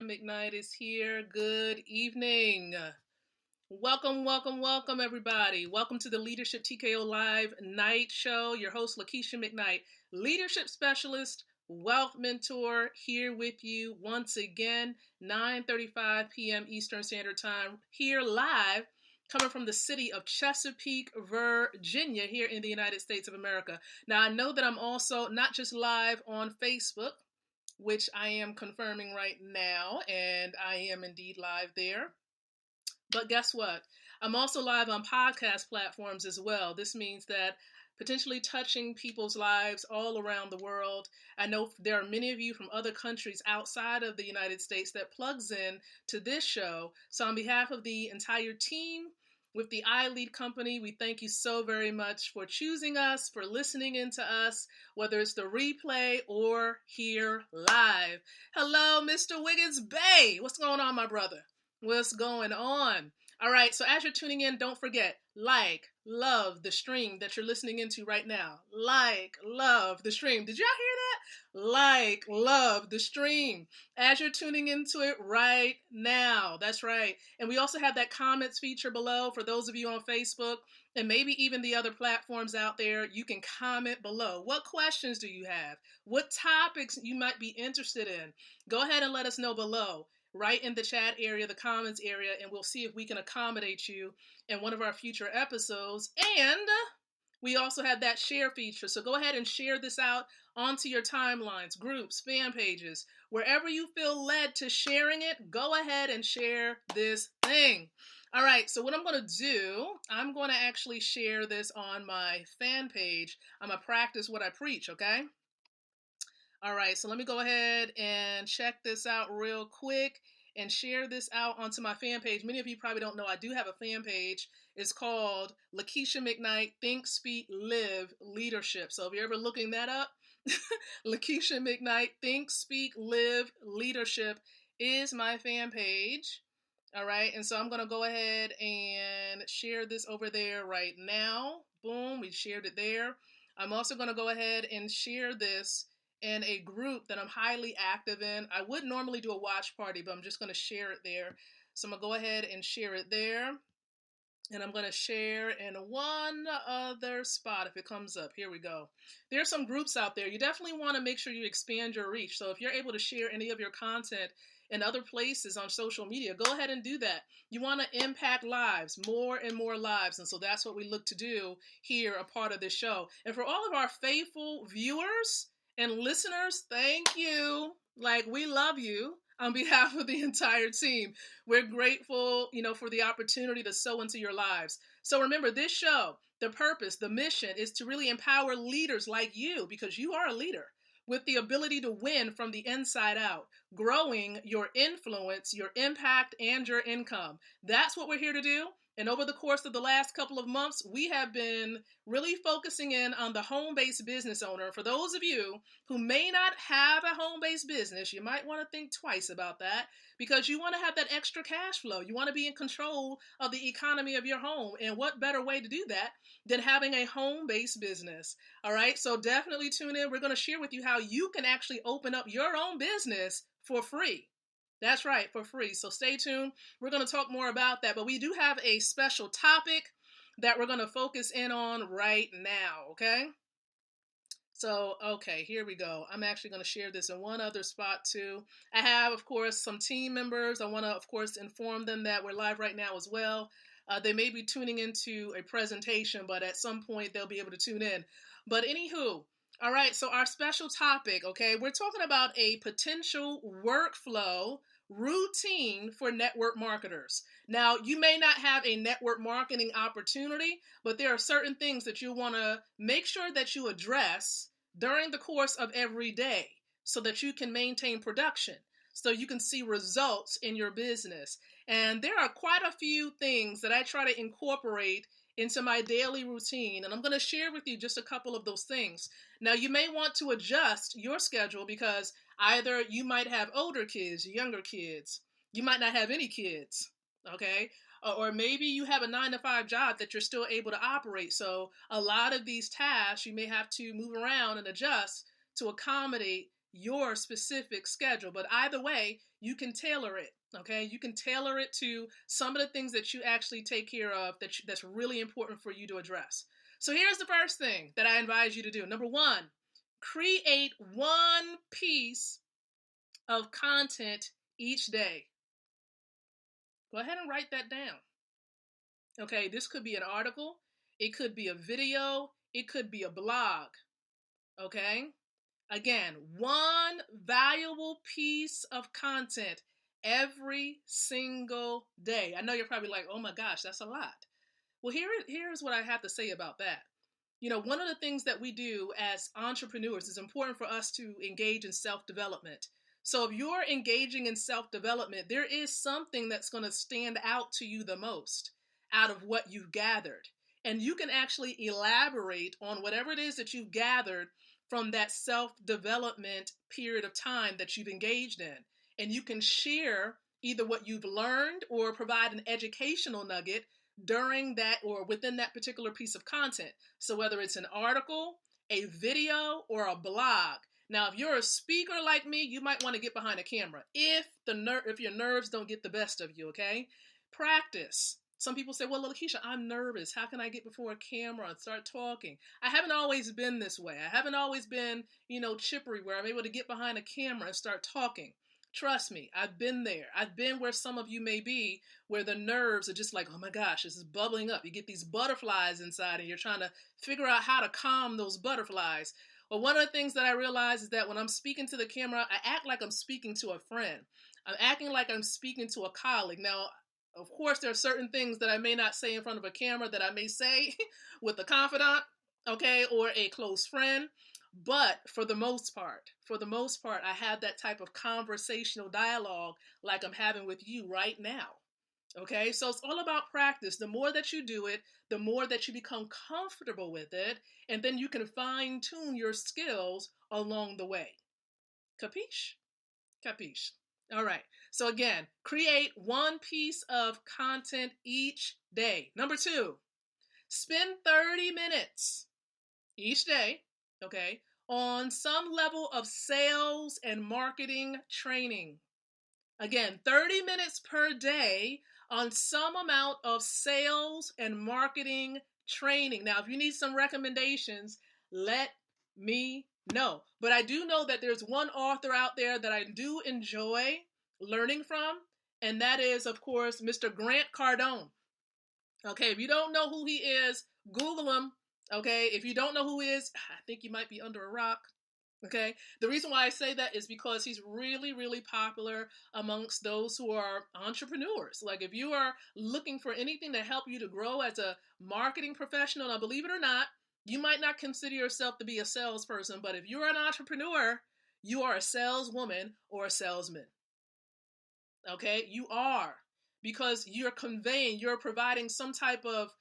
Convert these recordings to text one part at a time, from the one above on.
Lakeisha-mcknight is here. Good evening. Welcome, everybody. Welcome to the Leadership TKO Live Night Show. Your host, Lakeisha-mcknight, leadership specialist, wealth mentor, here with you once again, 9:35 p.m. Eastern Standard Time, here live, coming from the city of Chesapeake, Virginia, here in the United States of America. Now, I know that I'm also not just live on Facebook, which I am confirming right now, and I am indeed live there. But guess what? I'm also live on podcast platforms as well. This means that potentially touching people's lives all around the world. I know there are many of you from other countries outside of the United States that plugs in to this show. So on behalf of the entire team with the iLead Company, we thank you so very much for choosing us, for listening into us, whether it's the replay or here live. Hello, Mr. Wiggins Bay. What's going on, my brother? What's going on? All right, so as you're tuning in, don't forget, love the stream that you're listening into right now. Love the stream. Did y'all hear that? Love the stream as you're tuning into it right now. That's right. And we also have that comments feature below for those of you on Facebook and maybe even the other platforms out there. You can comment below. What questions do you have? What topics you might be interested in? Go ahead and let us know below, right in the chat area, the comments area, and we'll see if we can accommodate you in one of our future episodes. And we also have that share feature. So go ahead and share this out onto your timelines, groups, fan pages, wherever you feel led to sharing it. Go ahead and share this thing. All right, so what I'm going to do, I'm going to actually share this on my fan page. I'm going to practice what I preach, okay? All right, so let me go ahead and check this out real quick and share this out onto my fan page. Many of you probably don't know I do have a fan page. It's called Lakeisha-mcknight Think, Speak, Live Leadership. So if you're ever looking that up, Lakeisha-mcknight Think, Speak, Live Leadership is my fan page. All right, and so I'm going to go ahead and share this over there right now. Boom, we shared it there. I'm also going to go ahead and share this in a group that I'm highly active in. I would normally do a watch party, but I'm just going to share it there. So I'm going to go ahead and share it there. And I'm going to share in one other spot if it comes up. Here we go. There are some groups out there. You definitely want to make sure you expand your reach. So if you're able to share any of your content in other places on social media, go ahead and do that. You want to impact lives, more and more lives. And so that's what we look to do here, a part of this show. And for all of our faithful viewers and listeners, thank you. Like, we love you on behalf of the entire team. We're grateful, for the opportunity to sow into your lives. So remember, this show, the purpose, the mission is to really empower leaders like you, because you are a leader, with the ability to win from the inside out, growing your influence, your impact, and your income. That's what we're here to do. And over the course of the last couple of months, we have been really focusing in on the home-based business owner. For those of you who may not have a home-based business, you might want to think twice about that, because you want to have that extra cash flow. You want to be in control of the economy of your home. And what better way to do that than having a home-based business? All right, so definitely tune in. We're going to share with you how you can actually open up your own business for free. That's right, for free. So stay tuned. We're going to talk more about that, but we do have a special topic that we're going to focus in on right now, okay? So, okay, here we go. I'm actually going to share this in one other spot too. I have, of course, some team members. I want to, of course, inform them that we're live right now as well. They may be tuning into a presentation, but at some point they'll be able to tune in. But anywho, all right, so our special topic, okay, we're talking about a potential workflow routine for network marketers. Now, you may not have a network marketing opportunity, but there are certain things that you want to make sure that you address during the course of every day so that you can maintain production, so you can see results in your business. And there are quite a few things that I try to incorporate into my daily routine, and I'm going to share with you just a couple of those things. Now, you may want to adjust your schedule because either you might have older kids, younger kids, you might not have any kids, okay? Or maybe you have a 9-to-5 job that you're still able to operate. So a lot of these tasks, you may have to move around and adjust to accommodate your specific schedule. But either way, you can tailor it. Okay, you can tailor it to some of the things that you actually take care of that's really important for you to address. So here's the first thing that I advise you to do. Number one, create one piece of content each day. Go ahead and write that down. Okay, this could be an article, it could be a video, it could be a blog. Okay, again, one valuable piece of content every single day. I know you're probably like, oh my gosh, that's a lot. Well, here's what I have to say about that. You know, one of the things that we do as entrepreneurs is important for us to engage in self-development. So if you're engaging in self-development, there is something that's going to stand out to you the most out of what you've gathered. And you can actually elaborate on whatever it is that you've gathered from that self-development period of time that you've engaged in. And you can share either what you've learned or provide an educational nugget during that or within that particular piece of content. So whether it's an article, a video, or a blog. Now, if you're a speaker like me, you might want to get behind a camera if your nerves don't get the best of you, okay? Practice. Some people say, well, Lakeisha, I'm nervous. How can I get before a camera and start talking? I haven't always been this way. I haven't always been, chippery where I'm able to get behind a camera and start talking. Trust me, I've been there. I've been where some of you may be, where the nerves are just like, oh my gosh, this is bubbling up. You get these butterflies inside and you're trying to figure out how to calm those butterflies. Well, one of the things that I realize is that when I'm speaking to the camera, I act like I'm speaking to a friend. I'm acting like I'm speaking to a colleague. Now, of course, there are certain things that I may not say in front of a camera that I may say with a confidant, okay, or a close friend. But for the most part, I have that type of conversational dialogue like I'm having with you right now. Okay, so it's all about practice. The more that you do it, the more that you become comfortable with it, and then you can fine tune your skills along the way. Capiche? Capiche. All right, so again, create one piece of content each day. Number two, spend 30 minutes each day, okay, on some level of sales and marketing training. Again, 30 minutes per day on some amount of sales and marketing training. Now, if you need some recommendations, let me know. But I do know that there's one author out there that I do enjoy learning from, and that is, of course, Mr. Grant Cardone. Okay, if you don't know who he is, Google him. Okay, if you don't know who he is, I think you might be under a rock. Okay, the reason why I say that is because he's really, really popular amongst those who are entrepreneurs. Like if you are looking for anything to help you to grow as a marketing professional, now believe it or not, you might not consider yourself to be a salesperson, but if you're an entrepreneur, you are a saleswoman or a salesman. Okay, you are, because you're providing some type of,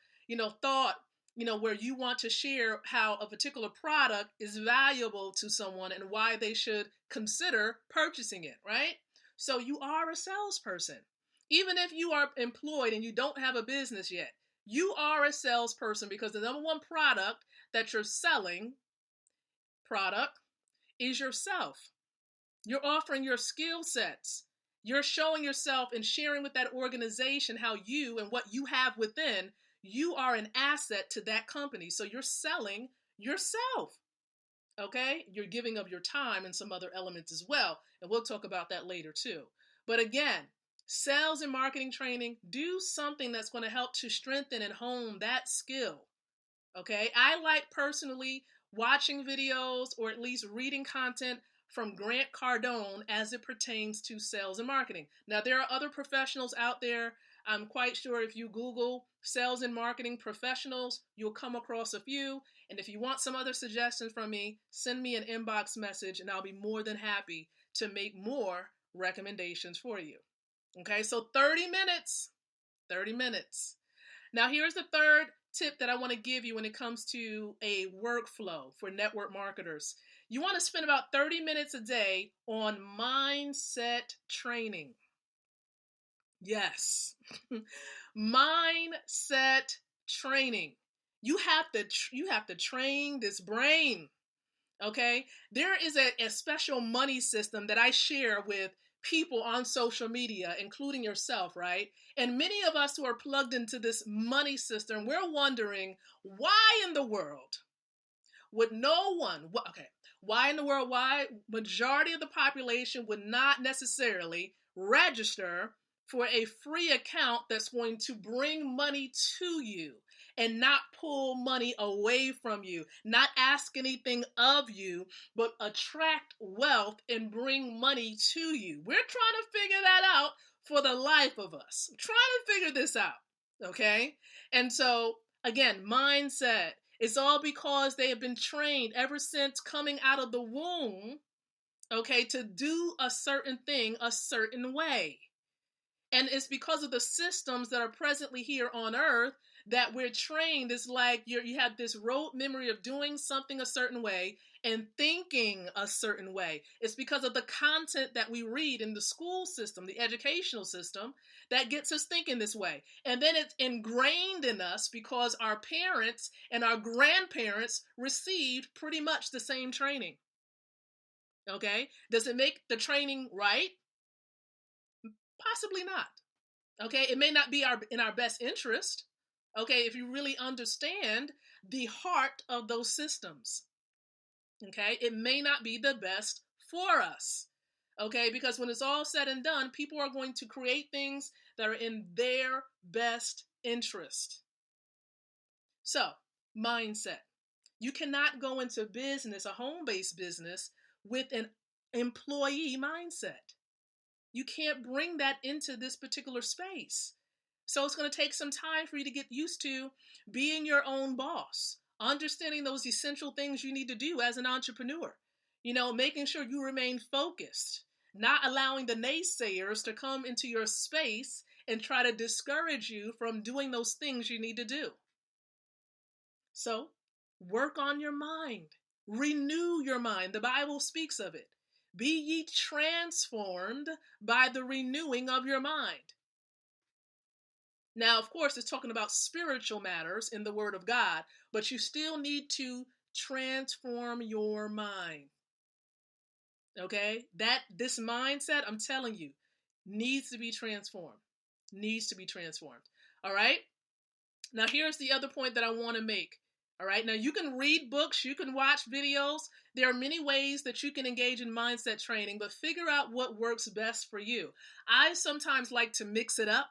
thought, where you want to share how a particular product is valuable to someone and why they should consider purchasing it, right? So you are a salesperson. Even if you are employed and you don't have a business yet, you are a salesperson because the number one product that you're selling is yourself. You're offering your skill sets. You're showing yourself and sharing with that organization how you and what you have within, you are an asset to that company. So you're selling yourself. Okay? You're giving of your time and some other elements as well. And we'll talk about that later too. But again, sales and marketing training, do something that's going to help to strengthen and hone that skill. Okay? I like personally watching videos or at least reading content from Grant Cardone as it pertains to sales and marketing. Now, there are other professionals out there. I'm quite sure if you Google sales and marketing professionals, you'll come across a few. And if you want some other suggestions from me, send me an inbox message and I'll be more than happy to make more recommendations for you. Okay, so 30 minutes. 30 minutes. Now, here's the third tip that I want to give you when it comes to a workflow for network marketers. You want to spend about 30 minutes a day on mindset training. Yes, mindset training. You have to train this brain. Okay, there is a special money system that I share with people on social media, including yourself, right? And many of us who are plugged into this money system, we're wondering why in the world would no one, okay, why in the world, why majority of the population would not necessarily register for a free account that's going to bring money to you and not pull money away from you, not ask anything of you, but attract wealth and bring money to you. We're trying to figure that out for the life of us. Trying to figure this out, okay? And so, again, mindset. It's all because they have been trained ever since coming out of the womb, okay, to do a certain thing a certain way. And it's because of the systems that are presently here on earth that we're trained. It's like you have this rote memory of doing something a certain way and thinking a certain way. It's because of the content that we read in the school system, the educational system, that gets us thinking this way. And then it's ingrained in us because our parents and our grandparents received pretty much the same training. Okay? Does it make the training right? Possibly not. Okay, it may not be in our best interest. Okay, if you really understand the heart of those systems. Okay, it may not be the best for us. Okay, because when it's all said and done, people are going to create things that are in their best interest. So, mindset. You cannot go into business, a home-based business, with an employee mindset. You can't bring that into this particular space. So it's going to take some time for you to get used to being your own boss, understanding those essential things you need to do as an entrepreneur, making sure you remain focused, not allowing the naysayers to come into your space and try to discourage you from doing those things you need to do. So work on your mind, renew your mind. The Bible speaks of it. Be ye transformed by the renewing of your mind. Now, of course, it's talking about spiritual matters in the Word of God, but you still need to transform your mind. Okay? This mindset, I'm telling you, needs to be transformed. Needs to be transformed. All right? Now, here's the other point that I want to make. All right? Now, you can read books, you can watch videos. There are many ways that you can engage in mindset training, but figure out what works best for you. I sometimes like to mix it up.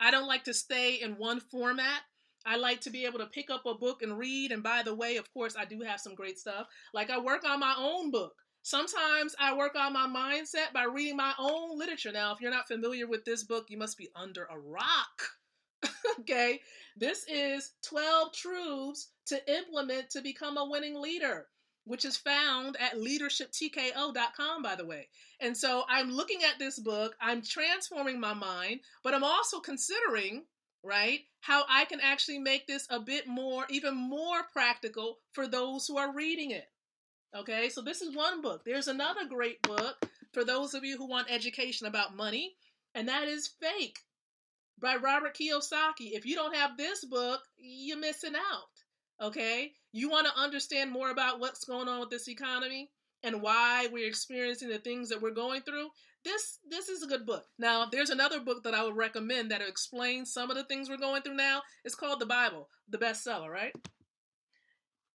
I don't like to stay in one format. I like to be able to pick up a book and read. And by the way, of course, I do have some great stuff. Like I work on my own book. Sometimes I work on my mindset by reading my own literature. Now, if you're not familiar with this book, you must be under a rock. Okay? This is 12 Truths to Implement to Become a Winning Leader, which is found at leadershiptko.com, by the way. And so I'm looking at this book, I'm transforming my mind, but I'm also considering, right, how I can actually make this a bit more, even more practical for those who are reading it. Okay, so this is one book. There's another great book for those of you who want education about money, and that is Fake by Robert Kiyosaki. If you don't have this book, you're missing out. Okay? You want to understand more about what's going on with this economy and why we're experiencing the things that we're going through. This is a good book. Now, there's another book that I would recommend that explains some of the things we're going through now. It's called The Bible, the bestseller, right?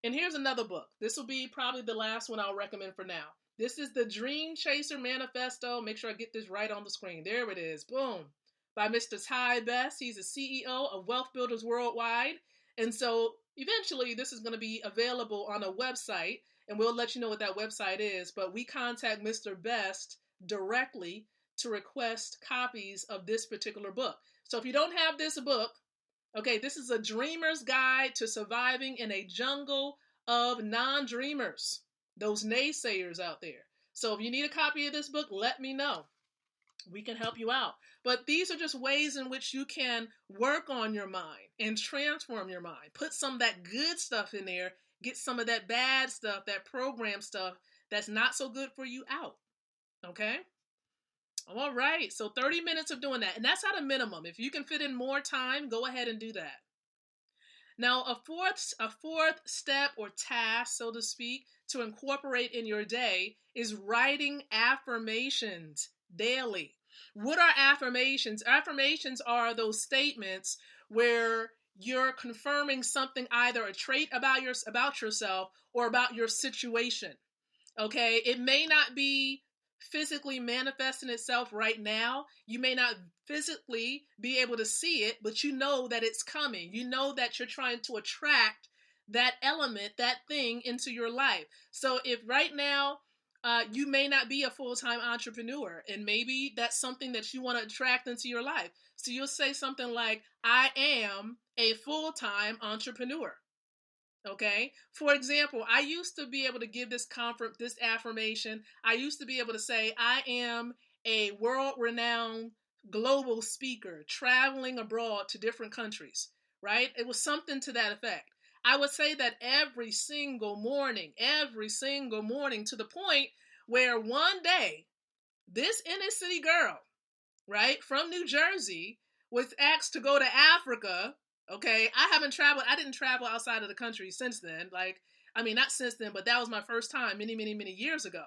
And here's another book. This will be probably the last one I'll recommend for now. This is the Dream Chaser Manifesto. Make sure I get this right on the screen. There it is. Boom. By Mr. Ty Best. He's the CEO of Wealth Builders Worldwide. And so eventually this is going to be available on a website, and we'll let you know what that website is. But we contact Mr. Best directly to request copies of this particular book. So if you don't have this book, okay, this is a dreamer's guide to surviving in a jungle of non-dreamers, those naysayers out there. So if you need a copy of this book, let me know. We can help you out. But these are just ways in which you can work on your mind and transform your mind. Put some of that good stuff in there. Get some of that bad stuff, that program stuff that's not so good for you out. Okay? All right. So 30 minutes of doing that. And that's at a minimum. If you can fit in more time, go ahead and do that. Now, a fourth step or task, so to speak, to incorporate in your day is writing affirmations daily. What are affirmations? Affirmations are those statements where you're confirming something, either a trait about yourself or about your situation. Okay, it may not be physically manifesting itself right now. You may not physically be able to see it, but you know that it's coming. You know that you're trying to attract that element, that thing into your life. So if right now you may not be a full-time entrepreneur, and maybe that's something that you want to attract into your life. So you'll say something like, I am a full-time entrepreneur. Okay. For example, I used to be able to give this affirmation. I used to be able to say, I am a world-renowned global speaker traveling abroad to different countries, right? It was something to that effect. I would say that every single morning, to the point where one day, this inner city girl, right, from New Jersey, was asked to go to Africa. Okay, I didn't travel outside of the country since then. Not since then, but that was my first time many, many, many years ago.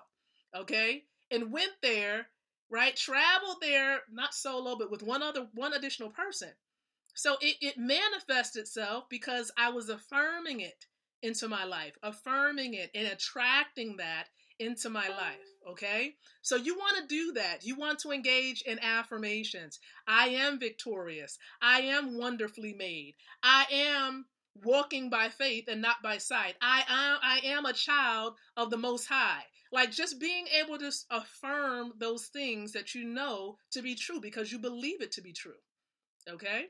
Okay, and went there, right, traveled there, not solo, but with one additional person. So it manifests itself because I was affirming it into my life, affirming it and attracting that into my life. Okay. So you want to do that. You want to engage in affirmations. I am victorious. I am wonderfully made. I am walking by faith and not by sight. I am a child of the Most High. Like, just being able to affirm those things that you know to be true because you believe it to be true. Okay.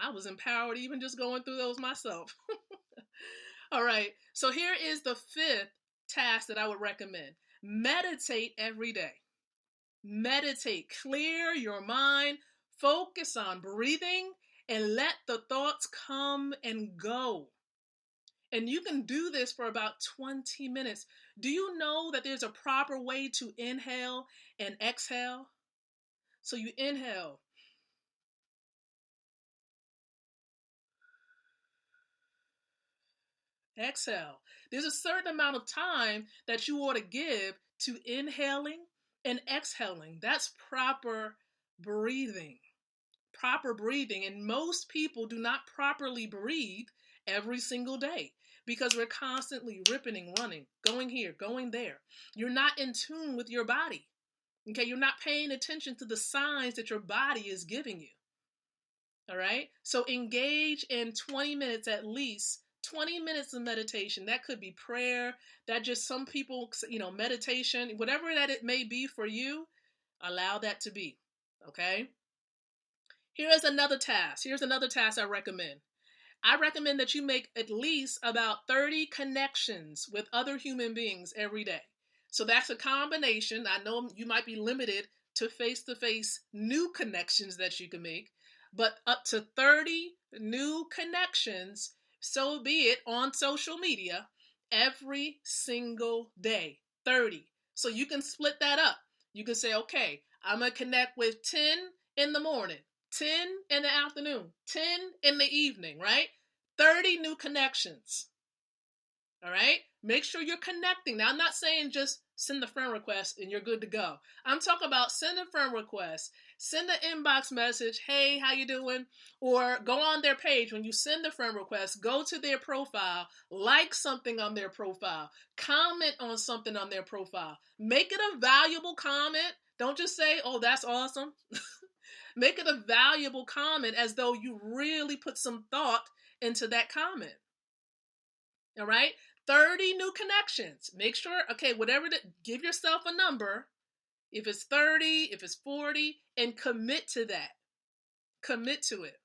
I was empowered even just going through those myself. All right. So here is the fifth task that I would recommend. Meditate every day. Meditate. Clear your mind. Focus on breathing and let the thoughts come and go. And you can do this for about 20 minutes. Do you know that there's a proper way to inhale and exhale? So you inhale. Exhale. There's a certain amount of time that you ought to give to inhaling and exhaling. That's proper breathing. Proper breathing. And most people do not properly breathe every single day because we're constantly ripping and running, going here, going there. You're not in tune with your body. Okay, you're not paying attention to the signs that your body is giving you. All right. So engage in 20 minutes at least. 20 minutes of meditation. That could be prayer. That just some people, meditation, whatever that it may be for you, allow that to be. Okay. Here's another task. I recommend. I recommend that you make at least about 30 connections with other human beings every day. So that's a combination. I know you might be limited to face-to-face new connections that you can make, but up to 30 new connections, so be it, on social media every single day. 30. So you can split that up. You can say, okay, I'm going to connect with 10 in the morning, 10 in the afternoon, 10 in the evening, right? 30 new connections. All right? Make sure you're connecting. Now, I'm not saying just send the friend request and you're good to go. I'm talking about send a friend request, send an inbox message, hey, how you doing? Or go on their page. When you send the friend request, go to their profile, like something on their profile, comment on something on their profile. Make it a valuable comment. Don't just say, oh, that's awesome. Make it a valuable comment as though you really put some thought into that comment. All right? 30 new connections. Make sure, okay, give yourself a number. If it's 30, if it's 40, and commit to that. Commit to it.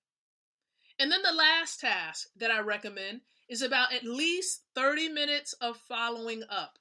And then the last task that I recommend is about at least 30 minutes of following up.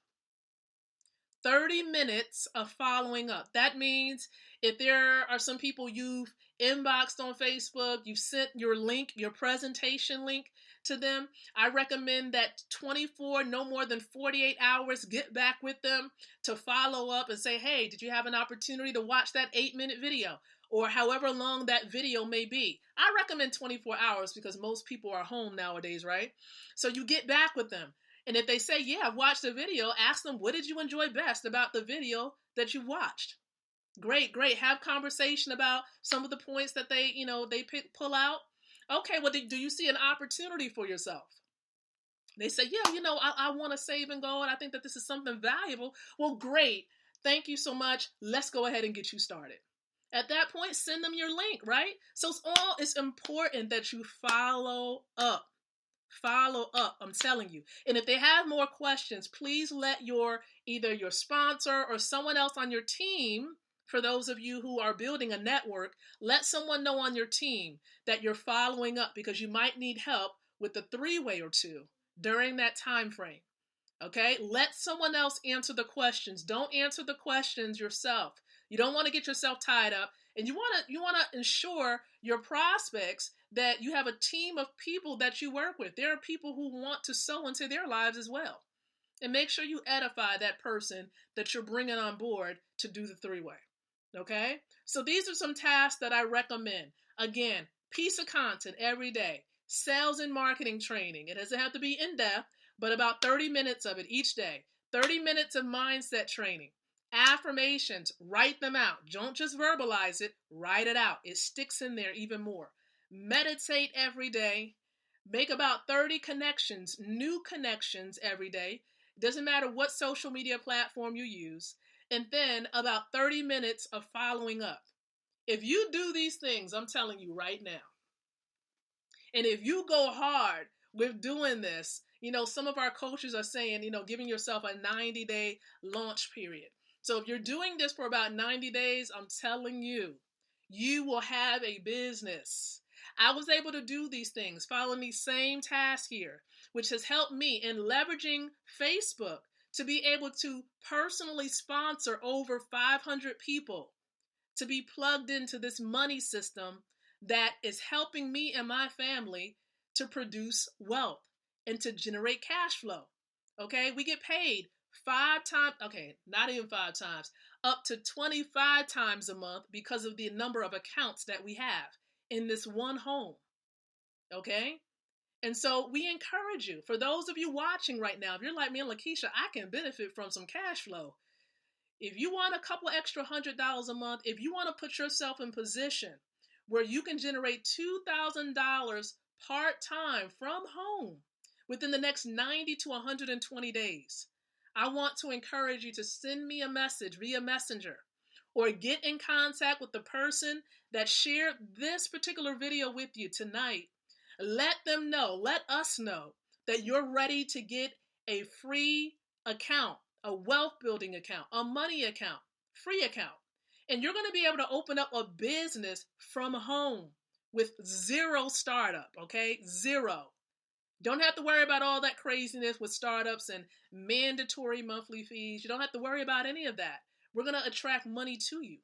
30 minutes of following up. That means if there are some people you've inboxed on Facebook, you've sent your link, your presentation link to them, I recommend that 24, no more than 48 hours, get back with them to follow up and say, hey, did you have an opportunity to watch that 8-minute video? Or however long that video may be. I recommend 24 hours because most people are home nowadays, right? So you get back with them. And if they say, yeah, I've watched the video, ask them, what did you enjoy best about the video that you watched? Great, great. Have conversation about some of the points that pull out. Okay, well, do you see an opportunity for yourself? They say, yeah, I want to save and go, and I think that this is something valuable. Well, great. Thank you so much. Let's go ahead and get you started. At that point, send them your link, right? So it's important that you follow up. Follow up, I'm telling you. And if they have more questions, please let either your sponsor or someone else on your team, for those of you who are building a network, let someone know on your team that you're following up, because you might need help with a three-way or two during that time frame. Okay? Let someone else answer the questions. Don't answer the questions yourself. You don't want to get yourself tied up, and you want to ensure your prospects that you have a team of people that you work with. There are people who want to sow into their lives as well. And make sure you edify that person that you're bringing on board to do the three-way. Okay? So these are some tasks that I recommend. Again, piece of content every day. Sales and marketing training. It doesn't have to be in depth, but about 30 minutes of it each day. 30 minutes of mindset training. Affirmations, write them out. Don't just verbalize it, write it out. It sticks in there even more. Meditate every day. Make about 30 connections, new connections every day. Doesn't matter what social media platform you use. And then about 30 minutes of following up. If you do these things, I'm telling you right now, and if you go hard with doing this, some of our coaches are saying, giving yourself a 90-day launch period. So if you're doing this for about 90 days, I'm telling you, you will have a business. I was able to do these things, following these same tasks here, which has helped me in leveraging Facebook to be able to personally sponsor over 500 people to be plugged into this money system that is helping me and my family to produce wealth and to generate cash flow. Okay, we get paid 5 times, okay, not even 5 times, up to 25 times a month because of the number of accounts that we have in this one home. Okay? And so we encourage you, for those of you watching right now, if you're like me and Lakeisha, I can benefit from some cash flow. If you want a couple extra $100 a month, if you want to put yourself in position where you can generate $2,000 part-time from home within the next 90 to 120 days, I want to encourage you to send me a message via Messenger or get in contact with the person that shared this particular video with you tonight. Let them know, let us know that you're ready to get a free account, a wealth building account, a money account, free account. And you're going to be able to open up a business from home with zero startup, okay? Zero. Don't have to worry about all that craziness with startups and mandatory monthly fees. You don't have to worry about any of that. We're going to attract money to you,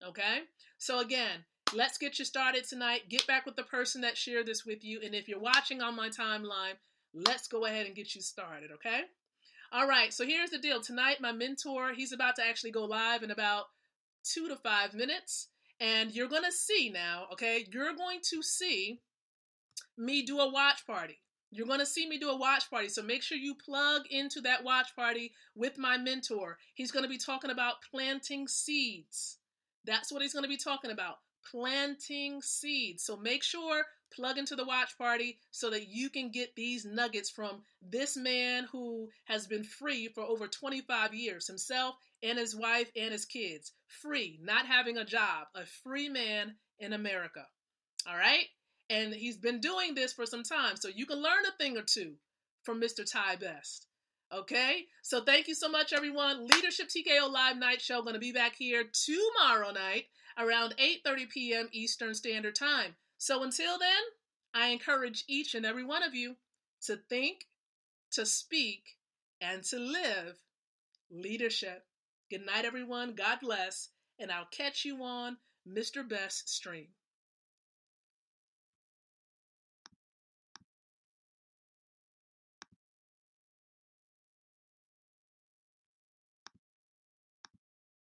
okay? So again, let's get you started tonight. Get back with the person that shared this with you. And if you're watching on my timeline, let's go ahead and get you started, okay? All right, so here's the deal. Tonight, my mentor, he's about to actually go live in about 2 to 5 minutes. And you're going to see now, okay? You're going to see me do a watch party. You're going to see me do a watch party. So make sure you plug into that watch party with my mentor. He's going to be talking about planting seeds. That's what he's going to be talking about. Planting seeds. So make sure, plug into the watch party so that you can get these nuggets from this man who has been free for over 25 years, himself and his wife and his kids. Free, not having a job, a free man in America. All right? And he's been doing this for some time, so you can learn a thing or two from Mr. Ty Best. Okay? So thank you so much, everyone. Leadership TKO Live Night Show going to be back here tomorrow night around 8:30 p.m. Eastern Standard Time. So until then, I encourage each and every one of you to think, to speak, and to live leadership. Good night, everyone. God bless. And I'll catch you on Mr. Best's stream.